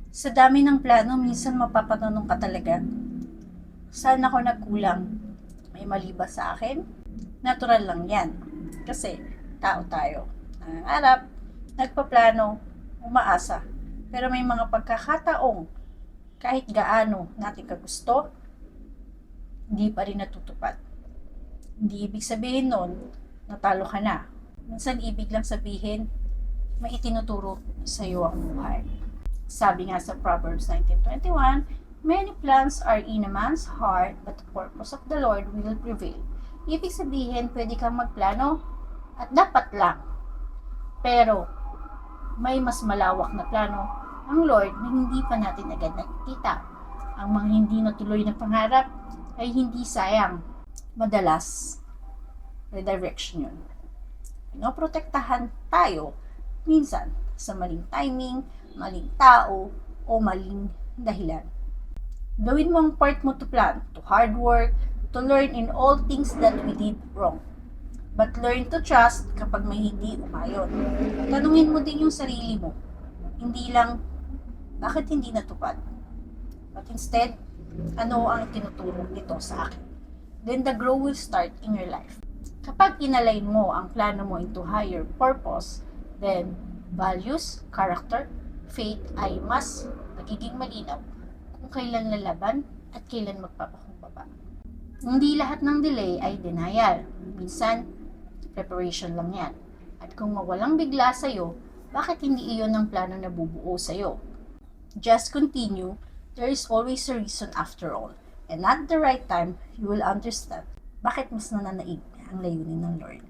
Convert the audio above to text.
Sa dami ng plano, minsan mapapatanong ka talaga, saan ako nagkulang? May mali ba sa akin? Natural lang yan. Kasi, tao tayo. Nangangarap, nagpaplano, umaasa. Pero may mga pagkakataong, kahit gaano natin kagusto, hindi pa rin natutupad. Hindi ibig sabihin nun, natalo ka na. Minsan ibig lang sabihin, may itinuturo sa iyo ang buhay. Sabi nga sa Proverbs 19:21, many plans are in a man's heart, but the purpose of the Lord will prevail. Ibig sabihin, pwede kang magplano at dapat lang. Pero, may mas malawak na plano ang Lord na hindi pa natin agad nakikita. Ang mga hindi natuloy na pangarap ay hindi sayang. Madalas, redirection yun. Pinoprotektahan tayo minsan sa maling timing, maling tao, o maling dahilan. Gawin mo ang part mo to plan, to hard work, to learn in all things that we did wrong. But learn to trust kapag may hindi umayon. Tanungin mo din yung sarili mo. Hindi lang, bakit hindi natupad? But instead, ano ang tinuturo nito sa akin? Then the growth will start in your life. Kapag inalign mo ang plano mo into higher purpose, then values, character, faith ay mas nagiging malinaw kung kailan lalaban at kailan magpapakumbaba. Hindi lahat ng delay ay denial. Minsan, preparation lang yan. At kung mawalang bigla sa'yo, bakit hindi iyon ang plano na bubuo sa'yo? Just continue. There is always a reason after all. And at the right time, you will understand bakit mas nananaig ang layunin ng Lord.